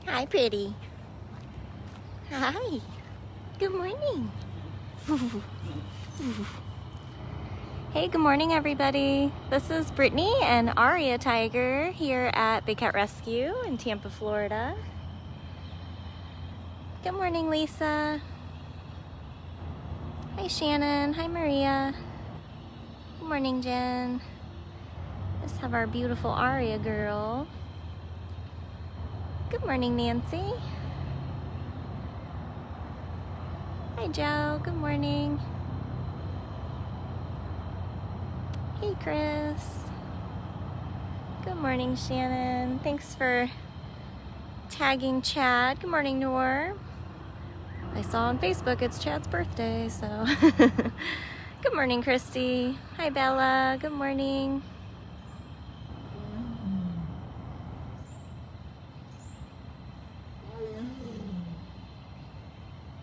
Hi, pretty. Hi. Good morning. Hey, good morning, everybody. This is Brittany and Aria Tiger here at Big Cat Rescue in Tampa, Florida. Good morning, Lisa. Hi, Shannon. Hi, Maria. Good morning, Jen. Let's have our beautiful Aria girl. Good morning, Nancy. Hi, Joe. Good morning. Hey, Chris. Good morning, Shannon. Thanks for tagging Chad. Good morning, Noor. I saw on Facebook it's Chad's birthday, so. Good morning, Christy. Hi, Bella. Good morning.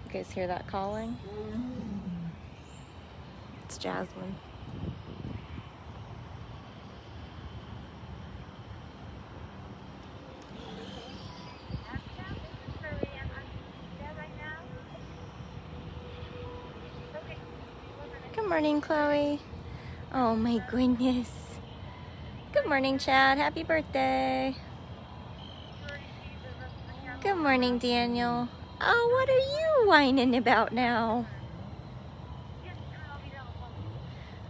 You guys hear that calling? It's Jasmine. Good morning, Chloe. Oh my goodness. Good morning, Chad. Happy birthday. Good morning, Daniel. Oh, what are you whining about now?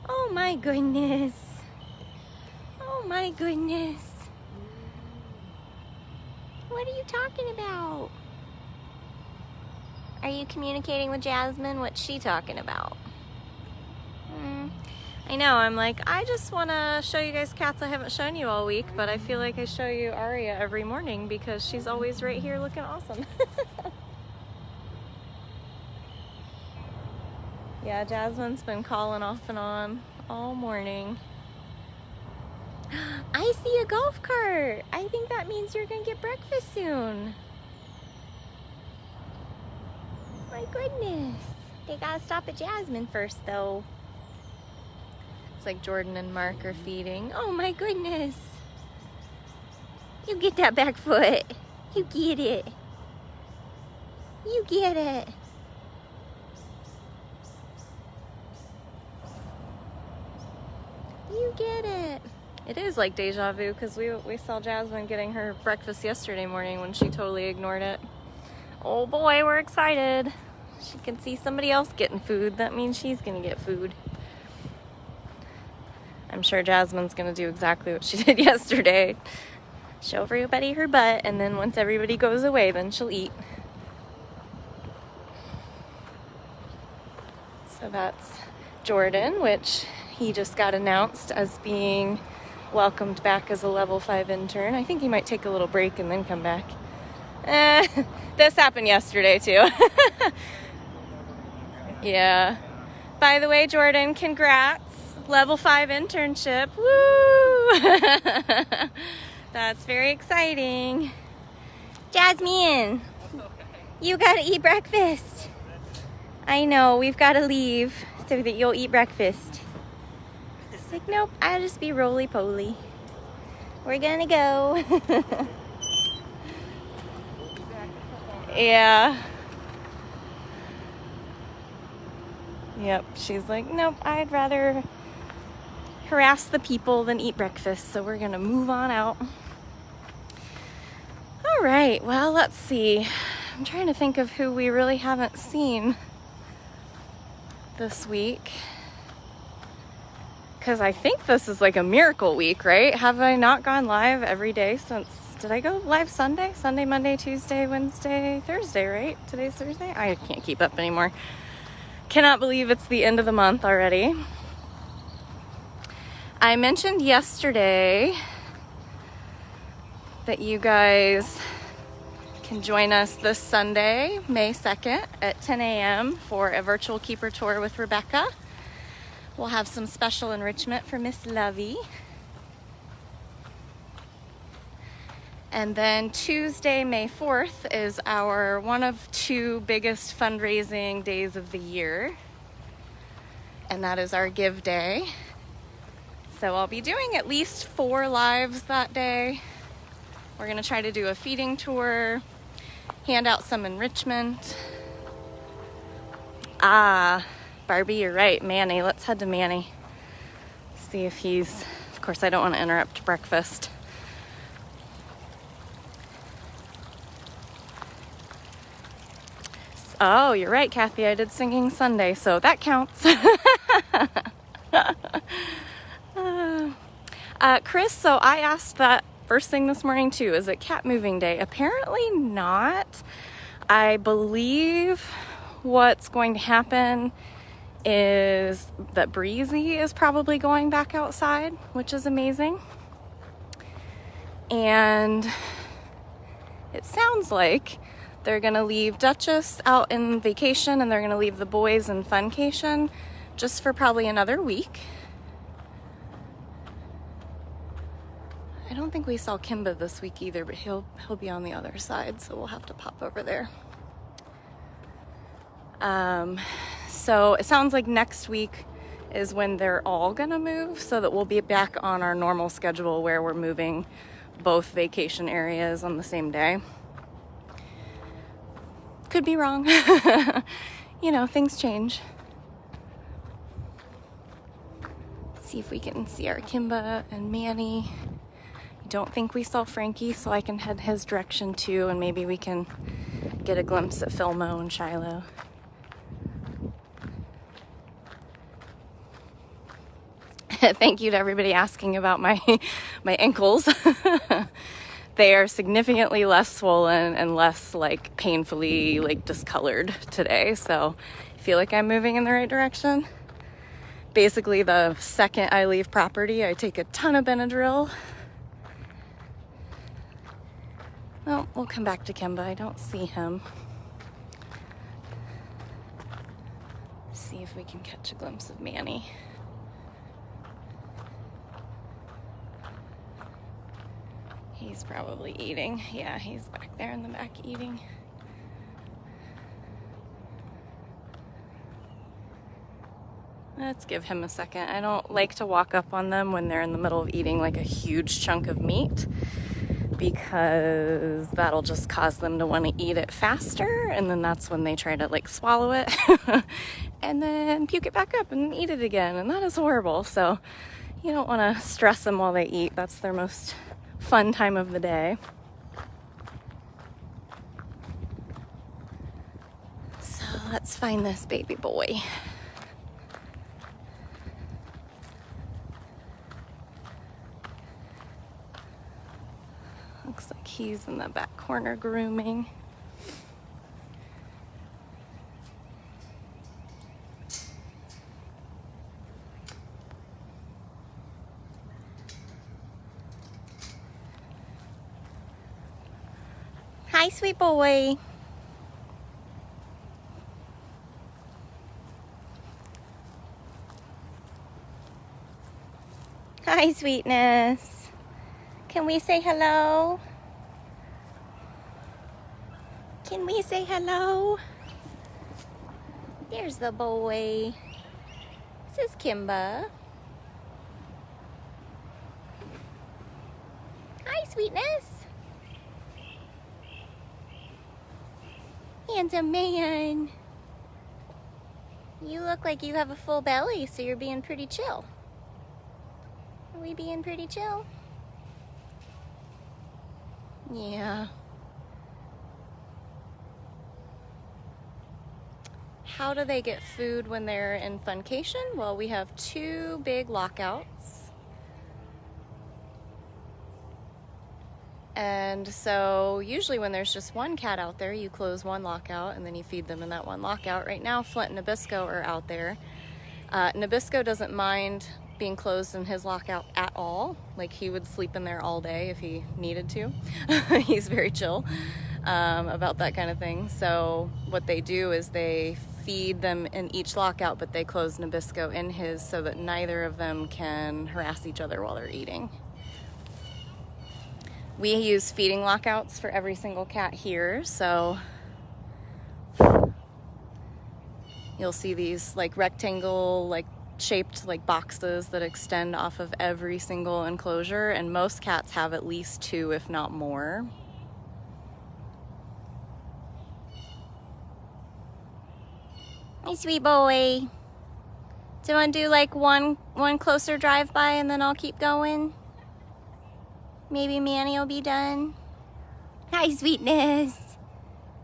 Oh my goodness. Oh my goodness. What are you talking about? Are you communicating with Jasmine? What's she talking about? I know, I'm like, I just want to show you guys cats I haven't shown you all week, but I feel like I show you Aria every morning because she's always right here looking awesome. Yeah, Jasmine's been calling off and on all morning. I see a golf cart. I think that means you're gonna get breakfast soon. My goodness. They gotta stop at Jasmine first though. It's like Jordan and Mark are feeding. Oh my goodness. You get that back foot. You get it. You get it. You get it. It is like deja vu because we saw Jasmine getting her breakfast yesterday morning when she totally ignored it. Oh boy, we're excited. She can see somebody else getting food. That means she's gonna get food. I'm sure Jasmine's gonna do exactly what she did yesterday. Show everybody her butt, and then once everybody goes away, then she'll eat. So that's Jordan, which he just got announced as being welcomed back as a level 5 intern. I think he might take a little break and then come back. This happened yesterday too. Yeah. By the way, Jordan, congrats. Level 5 internship. Woo! That's very exciting. Jasmine, you gotta eat breakfast. I know, we've gotta leave so that you'll eat breakfast. It's like, nope, I'll just be roly-poly. We're gonna go. Yeah. Yep, she's like, nope, I'd rather harass the people than eat breakfast, so we're gonna move on out. All right, well, let's see. I'm trying to think of who we really haven't seen this week, because I think this is like a miracle week, right? Have I not gone live every day since, did I go live Sunday? Sunday, Monday, Tuesday, Wednesday, Thursday, right? Today's Thursday? I can't keep up anymore. Cannot believe it's the end of the month already. I mentioned yesterday that you guys can join us this Sunday, May 2nd at 10 a.m. for a virtual keeper tour with Rebecca. We'll have some special enrichment for Miss Lovey. And then Tuesday, May 4th is our one of 2 biggest fundraising days of the year. And that is our Give Day. So I'll be doing at least 4 lives that day. We're gonna try to do a feeding tour, hand out some enrichment. Ah, Barbie, you're right. Manny, let's head to Manny. See if he's, of course I don't want to interrupt breakfast. Oh, you're right, Kathy, I did singing Sunday, so that counts. Chris, so I asked that first thing this morning too, is it cat moving day? Apparently not. I believe what's going to happen is that Breezy is probably going back outside, which is amazing. And it sounds like they're gonna leave Duchess out in vacation and they're gonna leave the boys in funcation just for probably another week. I don't think we saw Kimba this week either, but he'll be on the other side, so we'll have to pop over there. So it sounds like next week is when they're all gonna move, so that we'll be back on our normal schedule where we're moving both vacation areas on the same day. Could be wrong. You know, things change. Let's see if we can see our Kimba and Manny. I don't think we saw Frankie, so I can head his direction too, and maybe we can get a glimpse at Philmo and Shiloh. Thank you to everybody asking about my ankles. They are significantly less swollen and less like painfully like discolored today, so I feel like I'm moving in the right direction. Basically, the second I leave property, I take a ton of Benadryl. Well, we'll come back to Kimba. I don't see him. Let's see if we can catch a glimpse of Manny. He's probably eating. Yeah, he's back there in the back eating. Let's give him a second. I don't like to walk up on them when they're in the middle of eating like a huge chunk of meat, because that'll just cause them to want to eat it faster, and then that's when they try to like swallow it and then puke it back up and eat it again, and that is horrible. So you don't want to stress them while they eat. That's their most fun time of the day. So let's find this baby boy. Looks like he's in the back corner grooming. Hi, sweet boy. Hi, sweetness. Can we say hello? Can we say hello? There's the boy. This is Kimba. Hi, sweetness. Handsome man. You look like you have a full belly, so you're being pretty chill. Are we being pretty chill? Yeah. How do they get food when they're in funcation? Well, we have 2 big lockouts. And so usually when there's just one cat out there, you close one lockout and then you feed them in that one lockout. Right now, Flint and Nabisco are out there. Nabisco doesn't mind being closed in his lockout at all. Like, he would sleep in there all day if he needed to. He's very chill about that kind of thing. So what they do is they feed them in each lockout, but they close Nabisco in his so that neither of them can harass each other while they're eating. We use feeding lockouts for every single cat here, so you'll see these like rectangle, like shaped like boxes that extend off of every single enclosure, and most cats have at least 2, if not more. Hey, sweet boy. Do you want to do like one closer drive-by and then I'll keep going? Maybe Manny will be done. Hi, sweetness.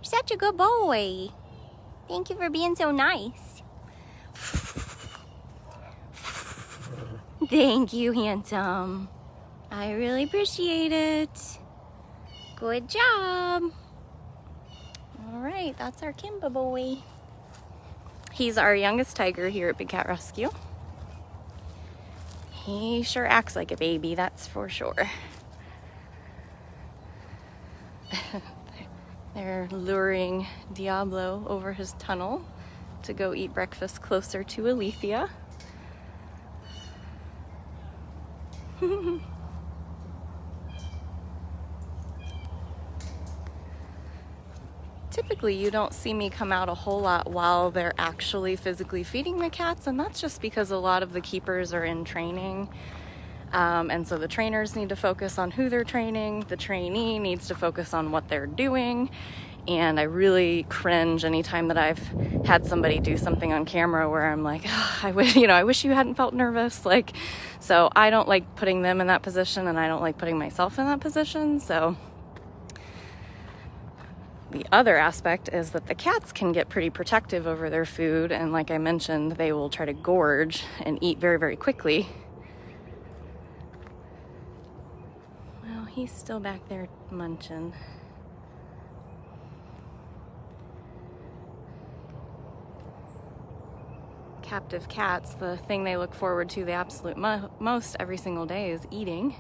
You're such a good boy. Thank you for being so nice. Thank you, handsome. I really appreciate it. Good job. All right, that's our Kimba boy. He's our youngest tiger here at Big Cat Rescue. He sure acts like a baby, that's for sure. They're luring Diablo over his tunnel to go eat breakfast closer to Alethea. Typically, you don't see me come out a whole lot while they're actually physically feeding the cats, and that's just because a lot of the keepers are in training. And so the trainers need to focus on who they're training, the trainee needs to focus on what they're doing, and I really cringe anytime that I've had somebody do something on camera where I'm like, oh, I wish you hadn't felt nervous. Like, so I don't like putting them in that position, and I don't like putting myself in that position. So the other aspect is that the cats can get pretty protective over their food, and like I mentioned, they will try to gorge and eat very, very quickly. Well, he's still back there munching. Captive cats, the thing they look forward to the absolute most every single day is eating.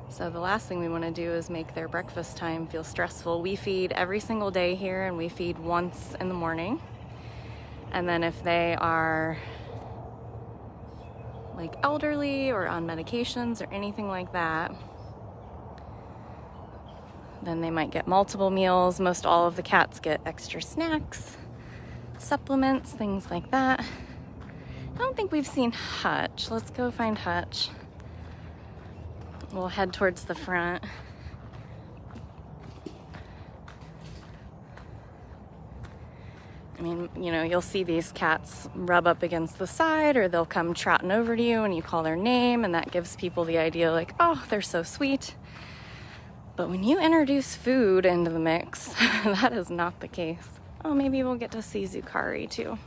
So the last thing we want to do is make their breakfast time feel stressful. We feed every single day here, and we feed once in the morning. And then if they are like elderly or on medications or anything like that, then they might get multiple meals. Most all of the cats get extra snacks, supplements, things like that. I don't think we've seen Hutch. Let's go find Hutch. We'll head towards the front. I mean, you know, you'll see these cats rub up against the side, or they'll come trotting over to you and you call their name, and that gives people the idea like, oh, they're so sweet. But when you introduce food into the mix, that is not the case. Oh, maybe we'll get to see Zucari too.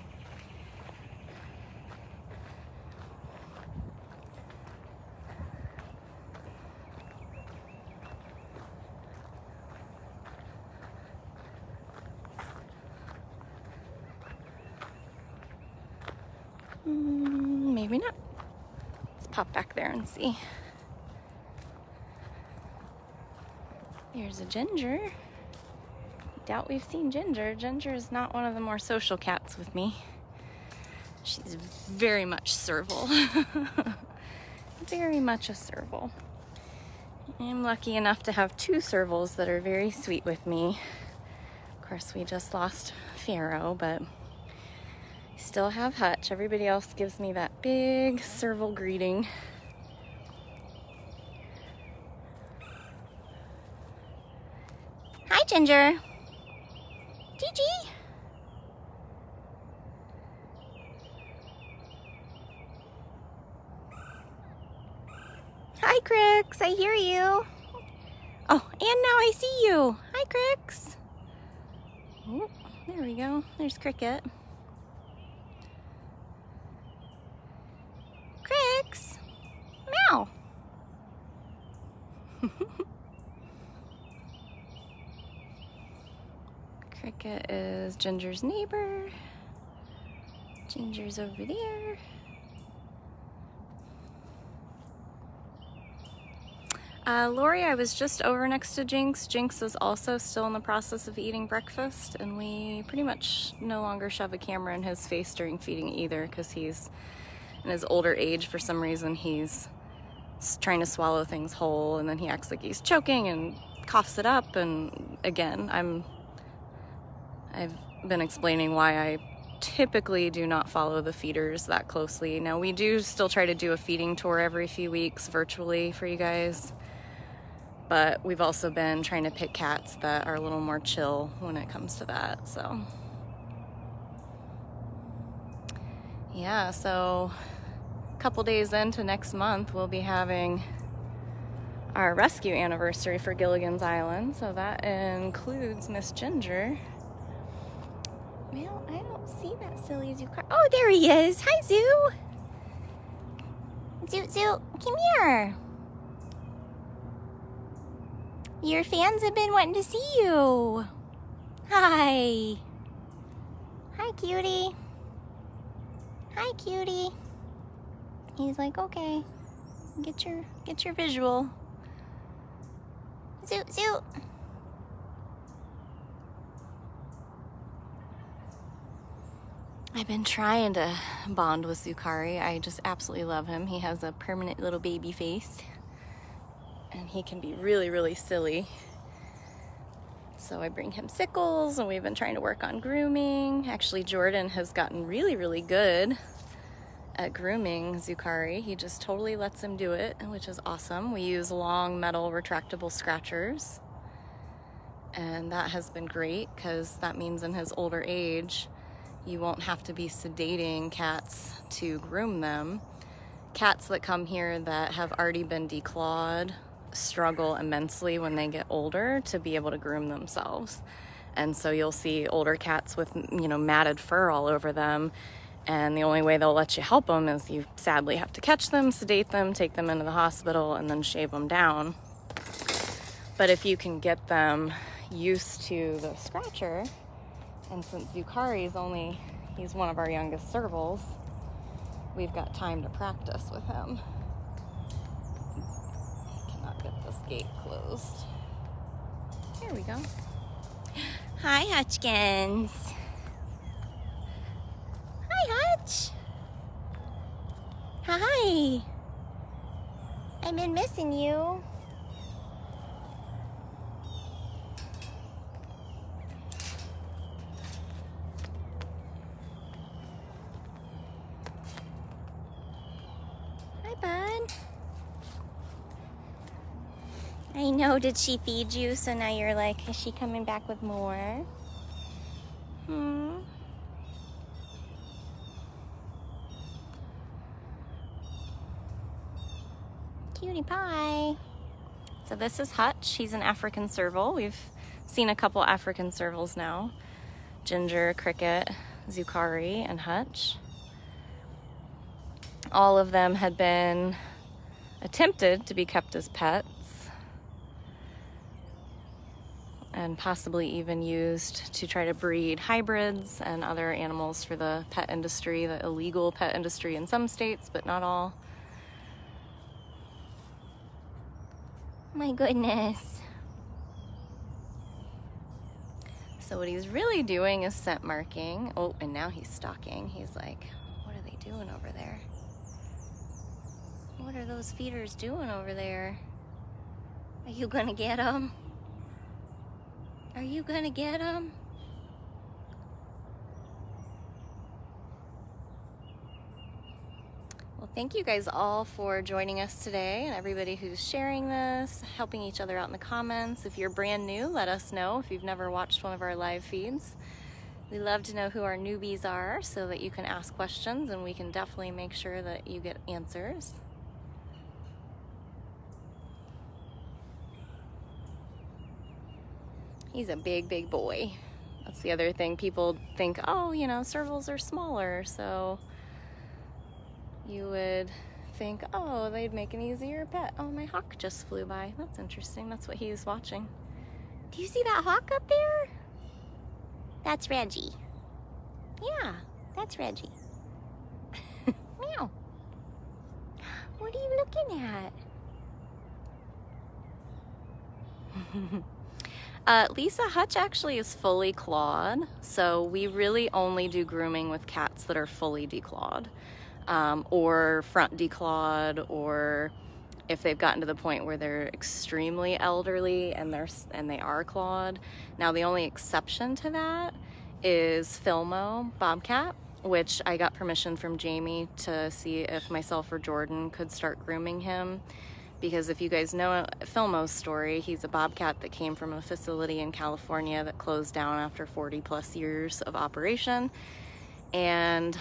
Maybe not. Let's pop back there and see. There's a Ginger. Doubt we've seen Ginger. Ginger is not one of the more social cats with me. She's very much Serval. Very much a Serval. I'm lucky enough to have two Servals that are very sweet with me. Of course, we just lost Pharaoh, but I still have Hutch. Everybody else gives me that big Serval greeting. Hi, Ginger. Gigi. Hi, Crix. I hear you. Oh, and now I see you. Hi, Crix. Oh, there we go. There's Kricket. Crix. Meow. Kricket is Ginger's neighbor. Ginger's over there. Lori, I was just over next to Jinx. Jinx is also still in the process of eating breakfast, and we pretty much no longer shove a camera in his face during feeding either, because he's in his older age. For some reason, he's trying to swallow things whole, and then he acts like he's choking and coughs it up. And again, I've been explaining why I typically do not follow the feeders that closely. Now, we do still try to do a feeding tour every few weeks virtually for you guys, but we've also been trying to pick cats that are a little more chill when it comes to that. So Yeah, so a couple days into next month, we'll be having our rescue anniversary for Gilligan's Island. So that includes Miss Ginger. Well, I don't see that silly Zucari. Oh, there he is. Hi, Zoo. Zoo, come here. Your fans have been wanting to see you. Hi. Hi, cutie. Hi, cutie. He's like, okay, get your visual. Zoo. I've been trying to bond with Zucari. I just absolutely love him. He has a permanent little baby face, and he can be really, really silly. So I bring him sickles, and we've been trying to work on grooming. Actually, Jordan has gotten really, really good at grooming Zucari. He just totally lets him do it, which is awesome. We use long metal retractable scratchers, and that has been great because that means in his older age, you won't have to be sedating cats to groom them. Cats that come here that have already been declawed struggle immensely when they get older to be able to groom themselves. And so you'll see older cats with, matted fur all over them. And the only way they'll let you help them is you sadly have to catch them, sedate them, take them into the hospital, and then shave them down. But if you can get them used to the scratcher, and since Zucari's he's one of our youngest Servals, we've got time to practice with him. Cannot get this gate closed. There we go. Hi, Hutchkins. Hi, Hutch. Hi. I've been missing you. Hi, bud. I know, did she feed you? So now you're like, is she coming back with more? Cutie pie. So this is Hutch. He's an African Serval. We've seen a couple African Servals now. Ginger, Kricket, Zucari, and Hutch. All of them had been attempted to be kept as pets and possibly even used to try to breed hybrids and other animals for the pet industry, the illegal pet industry in some states, but not all. My goodness. So what he's really doing is scent marking. Oh, and now he's stalking. He's like, what are they doing over there? What are those feeders doing over there? Are you gonna get them? Are you gonna get them? Well, thank you guys all for joining us today, and everybody who's sharing this, helping each other out in the comments. If you're brand new, let us know if you've never watched one of our live feeds. We love to know who our newbies are so that you can ask questions and we can definitely make sure that you get answers. He's a big, big boy. That's the other thing. People think, oh, Servals are smaller, so you would think, oh, they'd make an easier pet. Oh, my hawk just flew by. That's interesting. That's what he was watching. Do you see that hawk up there? That's Reggie. Yeah, that's Reggie. Meow. What are you looking at? Lisa, Hutch actually is fully clawed, so we really only do grooming with cats that are fully declawed, or front declawed, or if they've gotten to the point where they're extremely elderly and they are clawed. Now, the only exception to that is Philmo, Bobcat, which I got permission from Jamie to see if myself or Jordan could start grooming him. Because if you guys know Philmo's story, he's a bobcat that came from a facility in California that closed down after 40 plus years of operation. And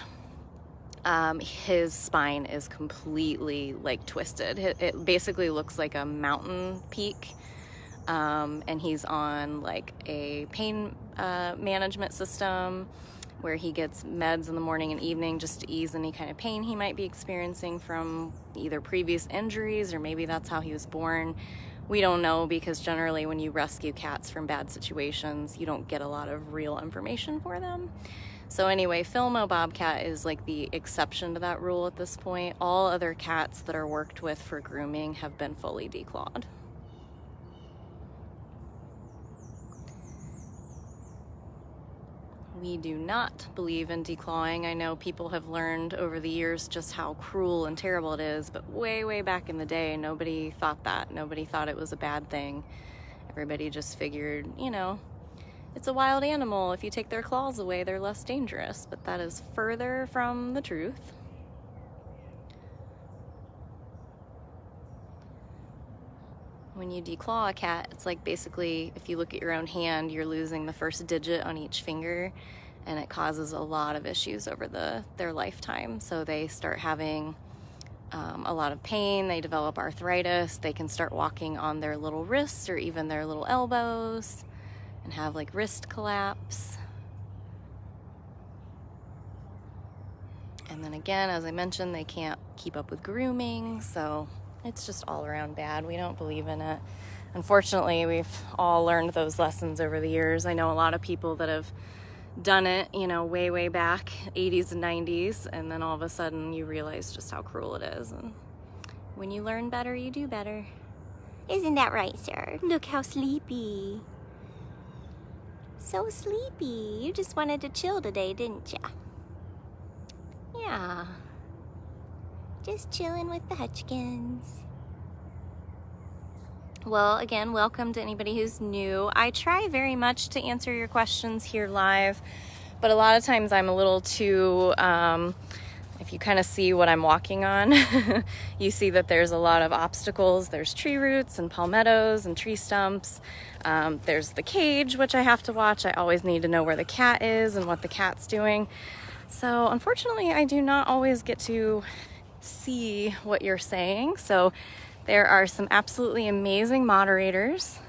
his spine is completely like twisted. It basically looks like a mountain peak. And he's on like a pain management system where he gets meds in the morning and evening just to ease any kind of pain he might be experiencing from either previous injuries, or maybe that's how he was born. We don't know, because generally when you rescue cats from bad situations, you don't get a lot of real information for them. So anyway, Philmo Bobcat is like the exception to that rule at this point. All other cats that are worked with for grooming have been fully declawed. We do not believe in declawing. I know people have learned over the years just how cruel and terrible it is, but way back in the day, nobody thought that. Nobody thought it was a bad thing. Everybody just figured, you know, it's a wild animal. If you take their claws away, they're less dangerous, but that is further from the truth. When you declaw a cat, it's like basically if you look at your own hand, you're losing the first digit on each finger, and it causes a lot of issues over their lifetime. So they start having a lot of pain, they develop arthritis, they can start walking on their little wrists or even their little elbows and have like wrist collapse. And then again, as I mentioned, they can't keep up with grooming, so it's just all around bad. We don't believe in it. Unfortunately, we've all learned those lessons over the years. I know a lot of people that have done it, you know, way back, 80s and 90s, and then all of a sudden you realize just how cruel it is. And when you learn better, you do better. Isn't that right, sir? Look how sleepy. So sleepy. You just wanted to chill today, didn't ya? Yeah. Just chilling with the Hutchkins. Well, again, welcome to anybody who's new. I try very much to answer your questions here live, but a lot of times I'm a little too, if you kind of see what I'm walking on, you see that there's a lot of obstacles. There's tree roots and palmettos and tree stumps. There's the cage, which I have to watch. I always need to know where the cat is and what the cat's doing. So unfortunately, I do not always get to see what you're saying. So there are some absolutely amazing moderators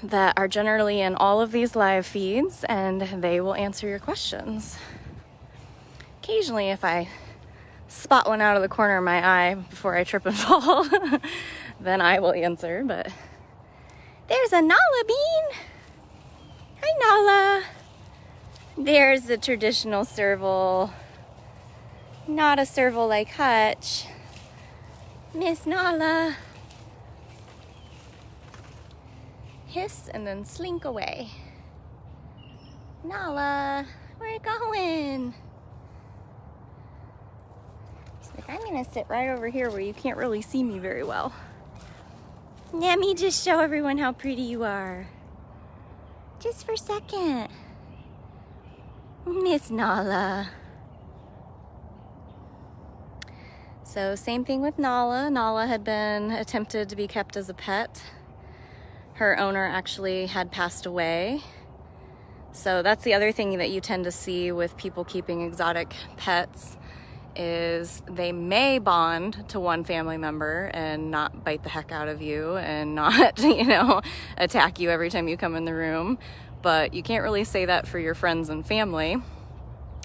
that are generally in all of these live feeds, and they will answer your questions. Occasionally, if I spot one out of the corner of my eye before I trip and fall, then I will answer. But there's a Nala bean. Hi, Nala. There's the traditional serval. Not a serval like Hutch. Miss Nala. Hiss and then slink away. Nala, where you going? She's like, I'm gonna sit right over here where you can't really see me very well. Let me just show everyone how pretty you are. Just for a second. Miss Nala. So same thing with Nala. Nala had been attempted to be kept as a pet. Her owner actually had passed away. So that's the other thing that you tend to see with people keeping exotic pets, is they may bond to one family member and not bite the heck out of you and not, you know, attack you every time you come in the room. But you can't really say that for your friends and family.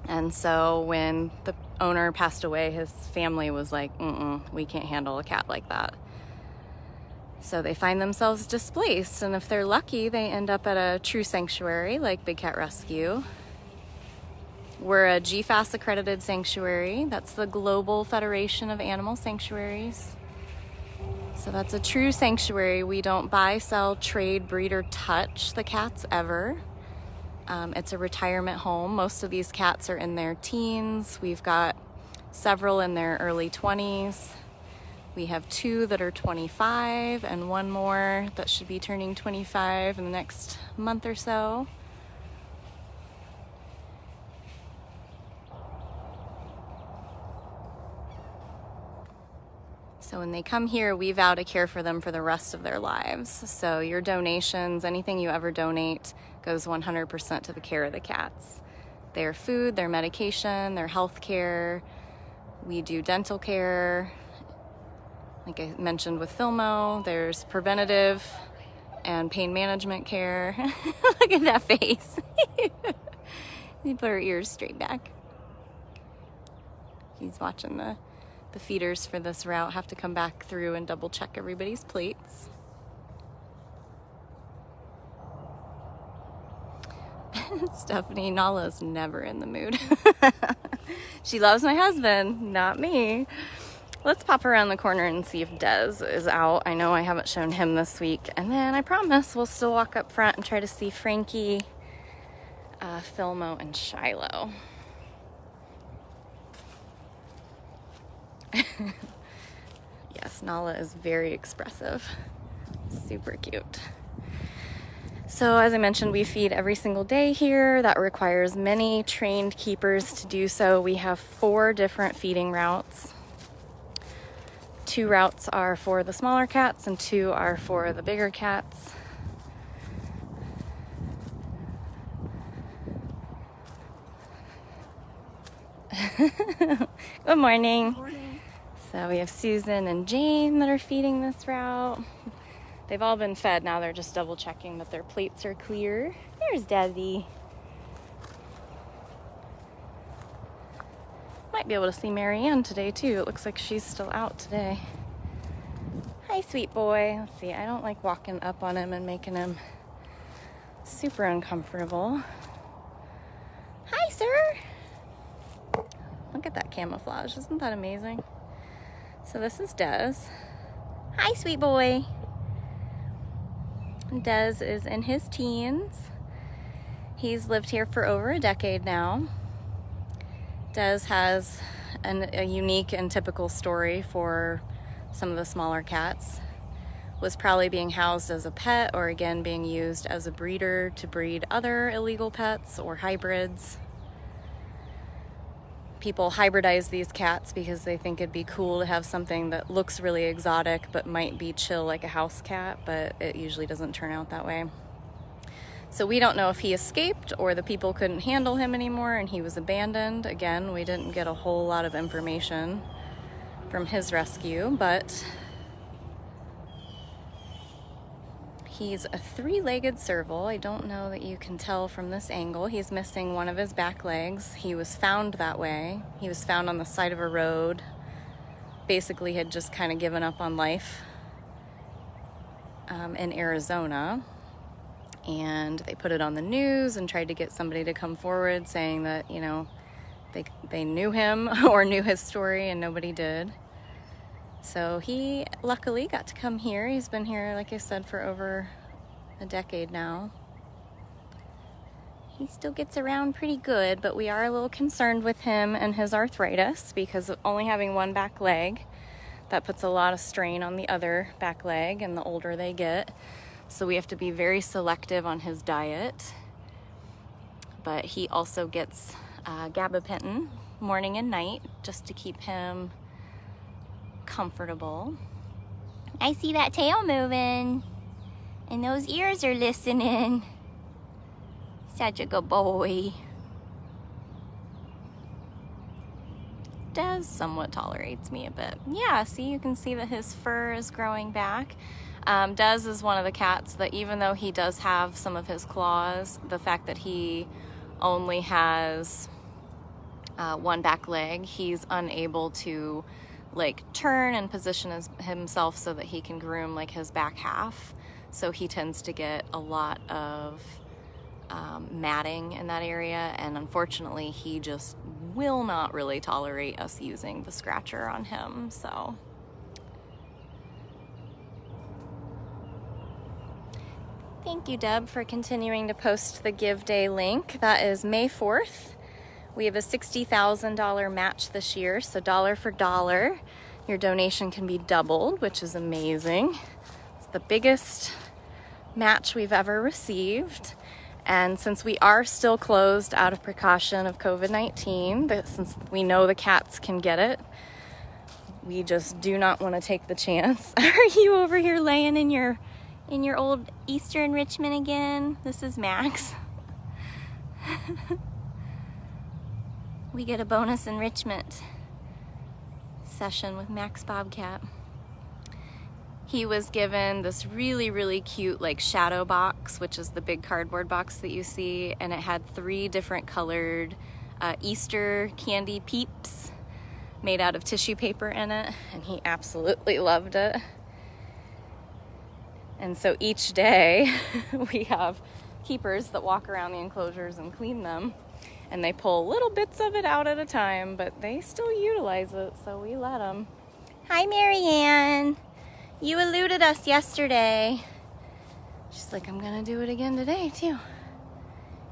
And so when the owner passed away, his family was like, we can't handle a cat like that. So they find themselves displaced, and if they're lucky, they end up at a true sanctuary like Big Cat Rescue. We're a GFAS accredited sanctuary. That's the Global Federation of Animal Sanctuaries. So that's a true sanctuary. We don't buy, sell, trade, breed, or touch the cats ever. It's a retirement home. Most of these cats are in their teens. We've got several in their early 20s. We have 2 that are 25 and 1 more that should be turning 25 in the next month or so. So when they come here, we vow to care for them for the rest of their lives. So your donations, anything you ever donate, goes 100% to the care of the cats. their food, their medication, their health care. We do dental care. Like I mentioned with Philmo, there's preventative and pain management care. Look at that face. You put her ears straight back. She's watching the feeders for this route. Have to come back through and double check everybody's plates. Stephanie, Nala's never in the mood. She loves my husband, not me. Let's pop around the corner and see if Dez is out. I know I haven't shown him this week. And then I promise we'll still walk up front and try to see Frankie, Philmo, and Shiloh. Yes, Nala is very expressive. Super cute. So as I mentioned, we feed every single day here. That requires many trained keepers to do so. We have 4 different feeding routes. 2 routes are for the smaller cats and 2 are for the bigger cats. Good morning. Good morning. So we have Susan and Jane that are feeding this route. They've all been fed. Now they're just double checking that their plates are clear. There's Desi. Might be able to see MaryAnn today too. It looks like she's still out today. Hi, sweet boy. Let's see. I don't like walking up on him and making him super uncomfortable. Hi, sir. Look at that camouflage. Isn't that amazing? So this is Dez. Hi, sweet boy. Dez is in his teens. He's lived here for over a decade now. Dez has a unique and typical story for some of the smaller cats. Was probably being housed as a pet or again being used as a breeder to breed other illegal pets or hybrids. People hybridize these cats because they think it'd be cool to have something that looks really exotic but might be chill like a house cat, but it usually doesn't turn out that way. So we don't know if he escaped or the people couldn't handle him anymore and he was abandoned. Again, we didn't get a whole lot of information from his rescue, but he's a 3-legged serval. I don't know that you can tell from this angle. He's missing one of his back legs. He was found that way. He was found on the side of a road. Basically had just kind of given up on life in Arizona. And they put it on the news and tried to get somebody to come forward saying that, you know, they knew him or knew his story, and nobody did. So he luckily got to come here. He's been here, like I said, for over a decade now. He still gets around pretty good, but we are a little concerned with him and his arthritis because of only having one back leg. That puts a lot of strain on the other back leg, and the older they get. So we have to be very selective on his diet. But he also gets gabapentin morning and night just to keep him comfortable. I see that tail moving and those ears are listening. Such a good boy. Dez somewhat tolerates me a bit. Yeah, see, you can see that his fur is growing back. Dez is one of the cats that even though he does have some of his claws, the fact that he only has one back leg, he's unable to like turn and position himself so that he can groom like his back half. So he tends to get a lot of matting in that area, and unfortunately he just will not really tolerate us using the scratcher on him. So thank you, Deb, for continuing to post the Give Day link. That is May 4th. We have a $60,000 match this year, so dollar for dollar, your donation can be doubled, which is amazing. It's the biggest match we've ever received. And since we are still closed out of precaution of COVID-19, since we know the cats can get it, we just do not want to take the chance. Are you over here laying in your old Easter enrichment again? This is Max. we get a bonus enrichment session with Max Bobcat. He was given this really cute like shadow box, which is the big cardboard box that you see, and it had 3 different colored Easter candy peeps made out of tissue paper in it, and he absolutely loved it. And so each day we have keepers that walk around the enclosures and clean them, and they pull little bits of it out at a time, but they still utilize it, so we let them. Hi, MaryAnn. You eluded us yesterday. She's like, I'm gonna do it again today too.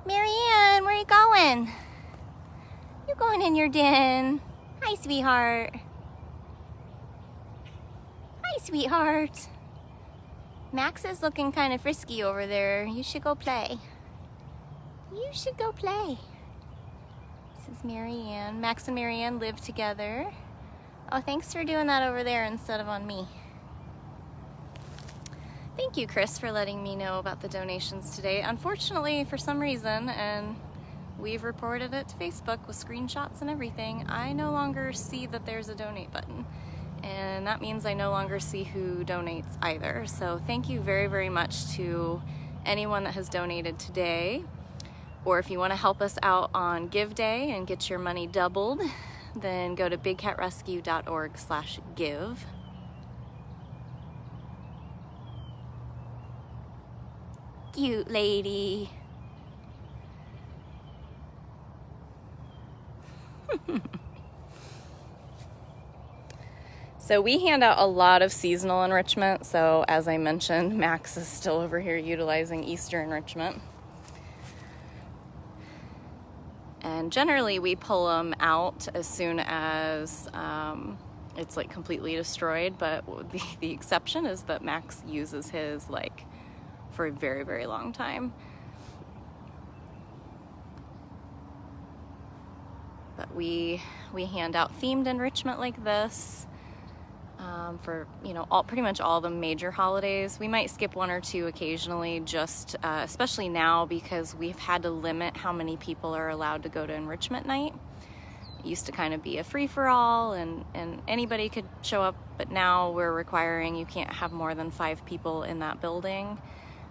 MaryAnn, where are you going? You're going in your den. Hi, sweetheart. Hi, sweetheart. Max is looking kind of frisky over there. You should go play. You should go play. This is MaryAnn. Max and MaryAnn live together. Oh, thanks for doing that over there instead of on me. Thank you, Chris, for letting me know about the donations today. Unfortunately, for some reason, and we've reported it to Facebook with screenshots and everything, I no longer see that there's a donate button. And that means I no longer see who donates either. So thank you very much to anyone that has donated today. Or if you want to help us out on Give Day and get your money doubled, then go to bigcatrescue.org/give. Cute lady. So we hand out a lot of seasonal enrichment. So as I mentioned, Max is still over here utilizing Easter enrichment. And generally we pull them out as soon as it's like completely destroyed. But the exception is that Max uses his like for a very long time. But we hand out themed enrichment like this for, you know, pretty much all the major holidays. We might skip 1 or 2 occasionally, just especially now because we've had to limit how many people are allowed to go to enrichment night. It used to kind of be a free-for-all and anybody could show up, but now we're requiring you can't have more than 5 people in that building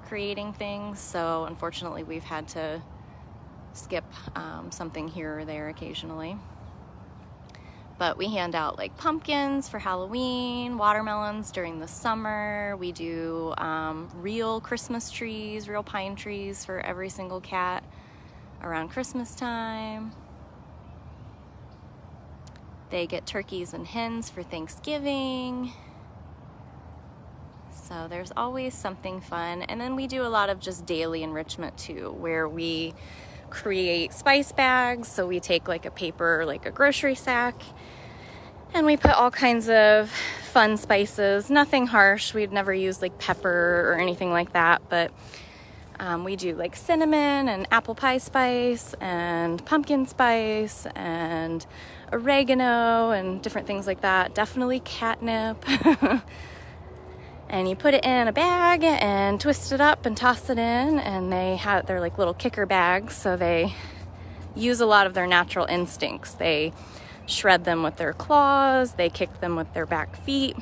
creating things. So unfortunately we've had to skip something here or there occasionally. But we hand out like pumpkins for Halloween, watermelons during the summer. We do real Christmas trees, real pine trees for every single cat around Christmas time. They get turkeys and hens for Thanksgiving. So there's always something fun. And then we do a lot of just daily enrichment too, where we create spice bags. So we take like a paper, like a grocery sack, and we put all kinds of fun spices, nothing harsh. We'd never use like pepper or anything like that, but we do like cinnamon and apple pie spice and pumpkin spice and oregano and different things like that. Definitely catnip. And you put it in a bag and twist it up and toss it in, and they're like little kicker bags, so they use a lot of their natural instincts. They shred them with their claws, they kick them with their back feet,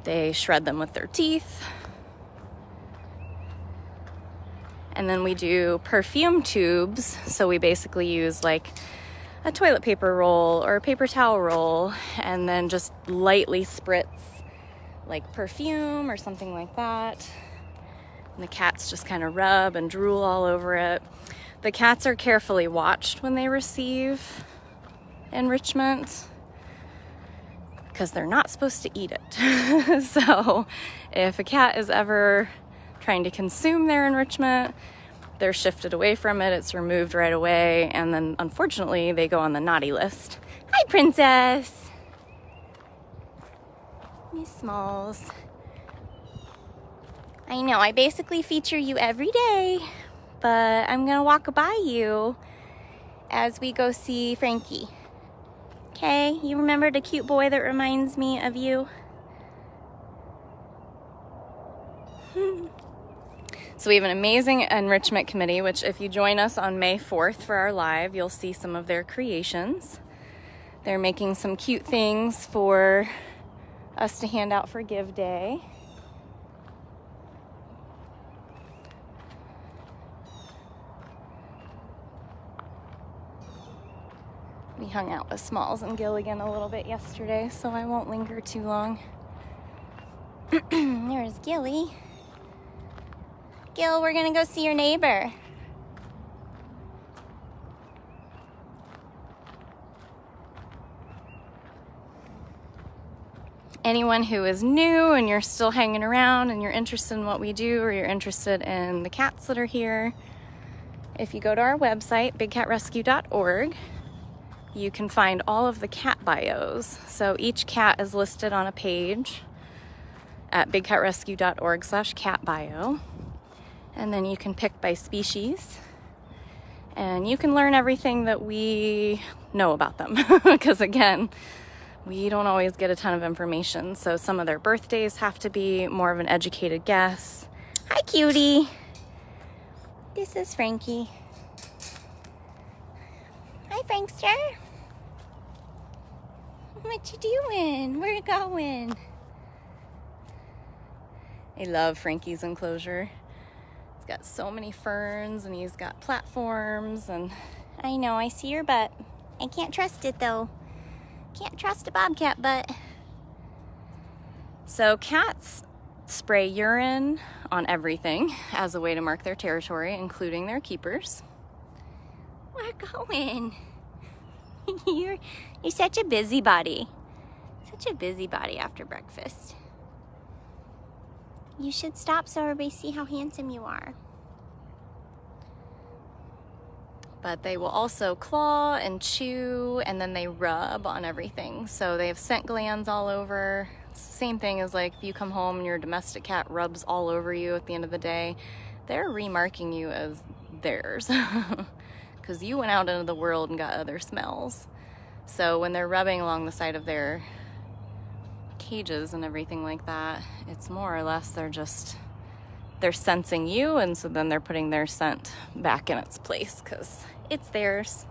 they shred them with their teeth. And then we do perfume tubes, so we basically use like a toilet paper roll or a paper towel roll and then just lightly spritz like perfume or something like that. And the cats just kind of rub and drool all over it. The cats are carefully watched when they receive enrichment because they're not supposed to eat it. So if a cat is ever trying to consume their enrichment, they're shifted away from it, it's removed right away, and then unfortunately they go on the naughty list. Hi, Princess! Miss Smalls. I know, I basically feature you every day, but I'm gonna walk by you as we go see Frankie. Okay, you remember the cute boy that reminds me of you? So we have an amazing enrichment committee, which if you join us on May 4th for our live, you'll see some of their creations. They're making some cute things for us to hand out for Give Day. We hung out with Smalls and Gilligan a little bit yesterday, so I won't linger too long. There's Gilly. Gil, we're gonna go see your neighbor. Anyone who is new and you're still hanging around and you're interested in what we do, or you're interested in the cats that are here, if you go to our website, bigcatrescue.org, you can find all of the cat bios. So each cat is listed on a page at bigcatrescue.org/cat bio. And then you can pick by species. And you can learn everything that we know about them. Because again, we don't always get a ton of information. So some of their birthdays have to be more of an educated guess. Hi, cutie. This is Frankie. Hi, Frankster. What you doing? Where you going? I love Frankie's enclosure. He's got so many ferns and he's got platforms, and I know, I see your butt. I can't trust it though. Can't trust a bobcat butt. So cats spray urine on everything as a way to mark their territory, including their keepers. We're going. You're such a busybody. Such a busybody after breakfast. You should stop so everybody see how handsome you are. But they will also claw and chew, and then they rub on everything. So they have scent glands all over. Same thing as like if you come home and your domestic cat rubs all over you at the end of the day, they're remarking you as theirs. Because you went out into the world and got other smells. So when they're rubbing along the side of their cages and everything like that, it's more or less they're sensing you, and so then they're putting their scent back in its place because it's theirs.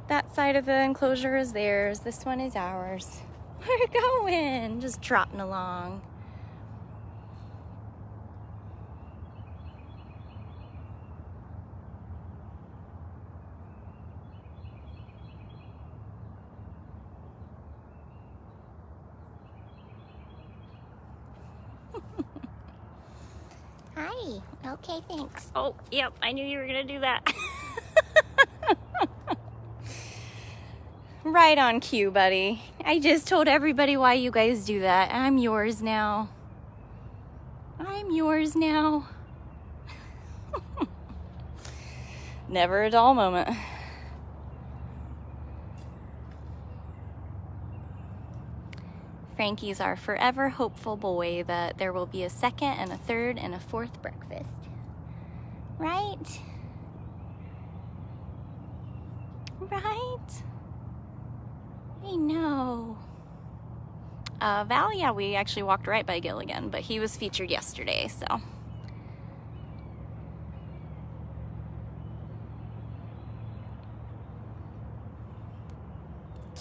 That side of the enclosure is theirs. This one is ours. We're going, just trotting along. Hi. Okay, thanks. Oh, yep, I knew you were gonna do that. Right on cue, buddy. I just told everybody why you guys do that. I'm yours now. I'm yours now. Never a dull moment. Frankie's our forever hopeful boy that there will be a second and a third and a fourth breakfast. Right? Right? I know. Val, yeah, we actually walked right by Gilligan, but he was featured yesterday, so.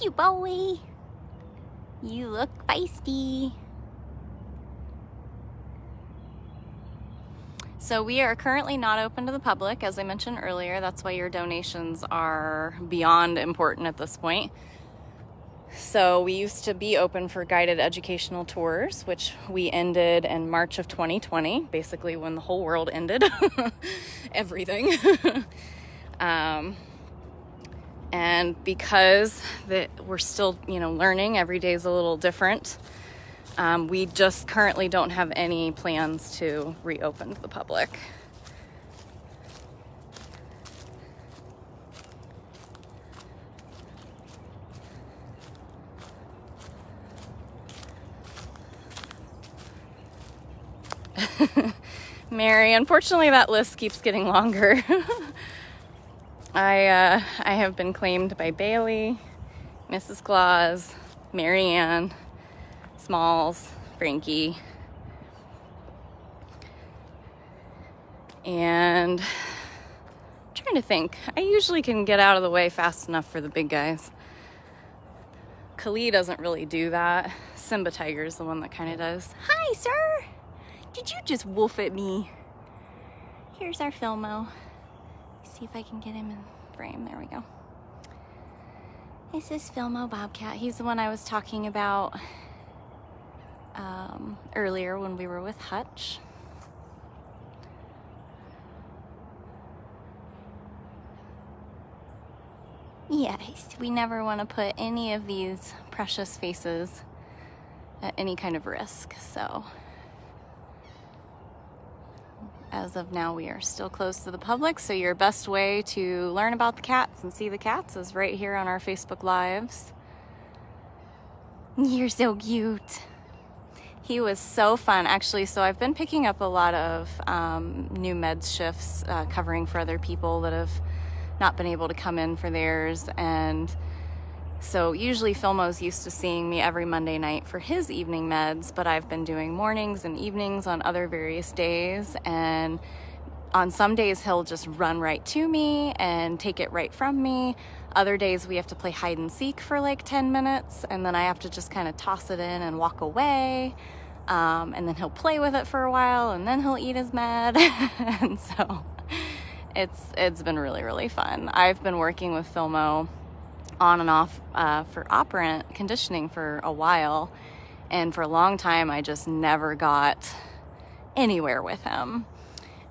Cute boy. You look feisty. So we are currently not open to the public, as I mentioned earlier. That's why your donations are beyond important at this point. So we used to be open for guided educational tours, which we ended in March of 2020, basically when the whole world ended. Everything. And because we're still, learning, every day is a little different. We just currently don't have any plans to reopen to the public. Mary, unfortunately that list keeps getting longer. I have been claimed by Bailey, Mrs. Claus, MaryAnn, Smalls, Frankie. And I'm trying to think. I usually can get out of the way fast enough for the big guys. Kali doesn't really do that. Simba Tiger's the one that kind of does. Hi, sir. Did you just wolf at me? Here's our Philmo. See if I can get him in frame. There we go. This is Philmo Bobcat. He's the one I was talking about earlier when we were with Hutch. Yes, we never want to put any of these precious faces at any kind of risk, so as of now we are still closed to the public, so your best way to learn about the cats and see the cats is right here on our Facebook Lives. You're so cute. He was so fun, actually. So I've been picking up a lot of new meds shifts, covering for other people that have not been able to come in for theirs. And so usually Philmo's used to seeing me every Monday night for his evening meds, but I've been doing mornings and evenings on other various days. And on some days he'll just run right to me and take it right from me. Other days we have to play hide and seek for like 10 minutes, and then I have to just kind of toss it in and walk away. And then he'll play with it for a while, and then he'll eat his med. And so it's been really, really fun. I've been working with Philmo on and off for operant conditioning for a while, and for a long time I just never got anywhere with him.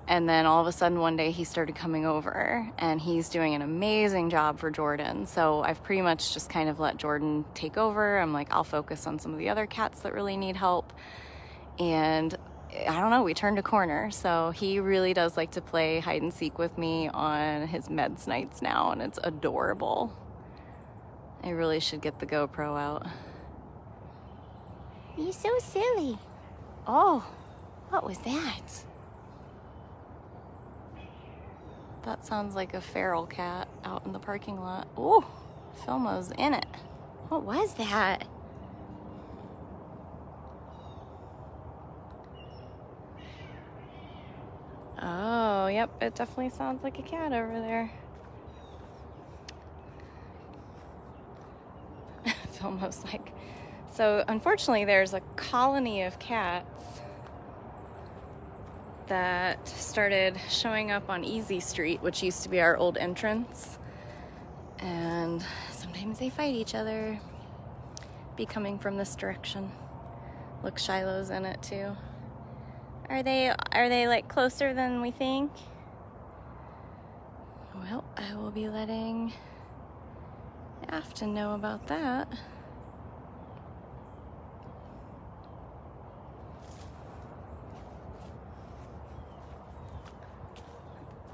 And then all of a sudden one day he started coming over, and he's doing an amazing job for Jordan. So I've pretty much just kind of let Jordan take over. I'm like, I'll focus on some of the other cats that really need help. And I don't know, we turned a corner. So he really does like to play hide and seek with me on his meds nights now, and it's adorable. I really should get the GoPro out. You're so silly. Oh, what was that? That sounds like a feral cat out in the parking lot. Oh, Philmo's in it. What was that? Oh, yep, it definitely sounds like a cat over there. Philmo's like, so unfortunately there's a colony of cats that started showing up on Easy Street, which used to be our old entrance, and sometimes they fight each other. Be coming from this direction. Look, Shiloh's in it too. Are they like closer than we think? Well, I will be letting Afton know about that.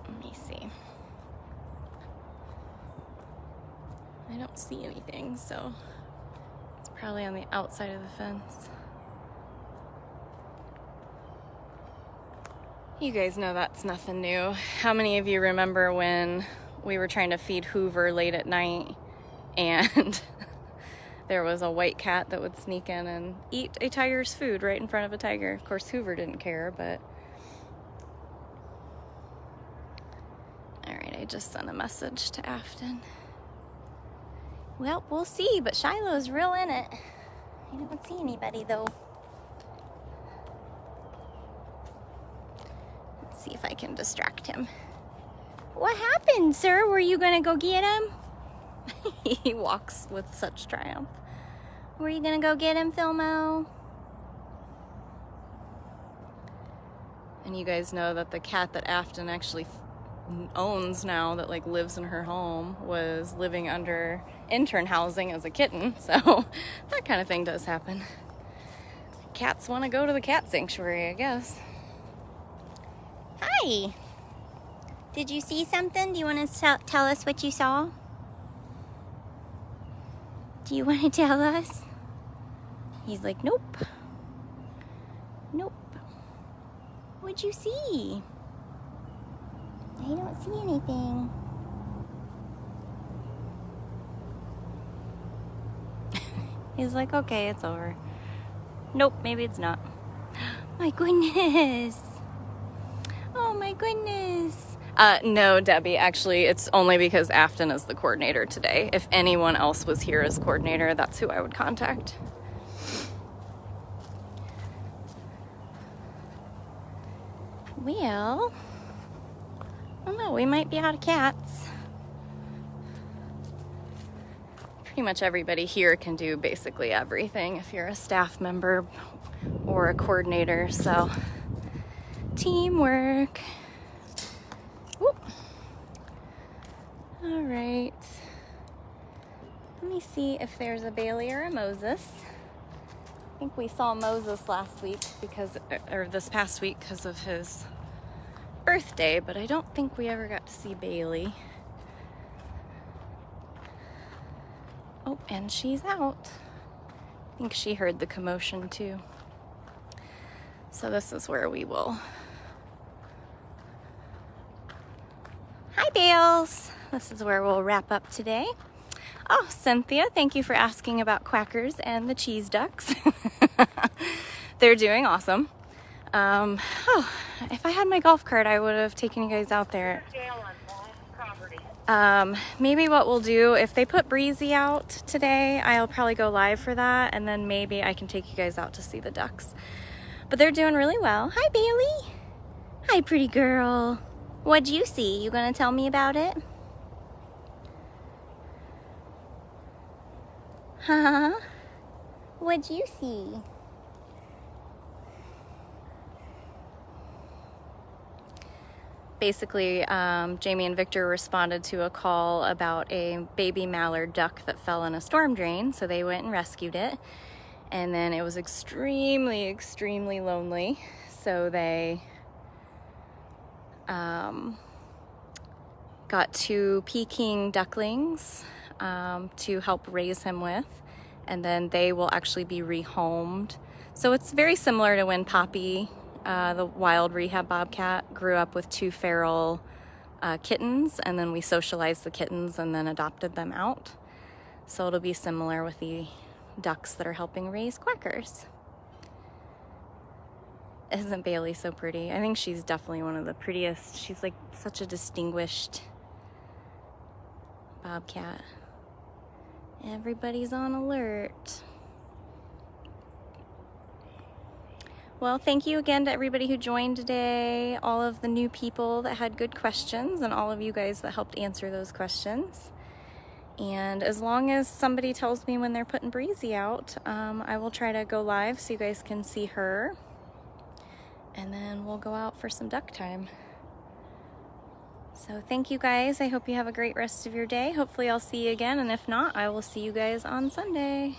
Let me see. I don't see anything, so it's probably on the outside of the fence. You guys know that's nothing new. How many of you remember when we were trying to feed Hoover late at night and there was a white cat that would sneak in and eat a tiger's food right in front of a tiger? Of course, Hoover didn't care, but... Alright, I just sent a message to Afton. Well, we'll see, but Shiloh's real in it. I don't see anybody, though. Let's see if I can distract him. What happened, sir? Were you gonna go get him? He walks with such triumph. Were you gonna go get him, Philmo? And you guys know that the cat that Afton actually owns now, that like lives in her home, was living under intern housing as a kitten, so that kind of thing does happen. Cats want to go to the cat sanctuary, I guess. Hi! Did you see something? Do you want to tell us what you saw? Do you want to tell us? He's like, nope. Nope. What'd you see? I don't see anything. He's like, okay, it's over. Nope, maybe it's not. My goodness. Oh my goodness. No, Debbie, actually, it's only because Afton is the coordinator today. If anyone else was here as coordinator, that's who I would contact. Well, I don't know, we might be out of cats. Pretty much everybody here can do basically everything if you're a staff member or a coordinator, so teamwork. Whoop. All right. Let me see if there's a Bailey or a Moses. I think we saw Moses last week or this past week because of his birthday, but I don't think we ever got to see Bailey. Oh, and she's out. I think she heard the commotion too. So this is where we will. Hi, Bales. This is where we'll wrap up today. Oh, Cynthia, thank you for asking about Quackers and the cheese ducks. They're doing awesome. If I had my golf cart, I would have taken you guys out there. Maybe what we'll do, if they put Breezy out today, I'll probably go live for that, and then maybe I can take you guys out to see the ducks. But they're doing really well. Hi, Bailey. Hi, pretty girl. What'd you see? You gonna tell me about it? Huh? What'd you see? Basically, Jamie and Victor responded to a call about a baby mallard duck that fell in a storm drain, so they went and rescued it. And then it was extremely, extremely lonely, so they got 2 Peking ducklings to help raise him with, and then they will actually be rehomed. So it's very similar to when Poppy, the wild rehab bobcat, grew up with 2 feral kittens, and then we socialized the kittens and then adopted them out. So it'll be similar with the ducks that are helping raise quackers. Isn't Bailey so pretty? I think she's definitely one of the prettiest. She's like such a distinguished bobcat. Everybody's on alert. Well, thank you again to everybody who joined today, all of the new people that had good questions, and all of you guys that helped answer those questions. And as long as somebody tells me when they're putting Breezy out, I will try to go live so you guys can see her. And then we'll go out for some duck time. So thank you guys. I hope you have a great rest of your day. Hopefully I'll see you again, and if not, I will see you guys on Sunday.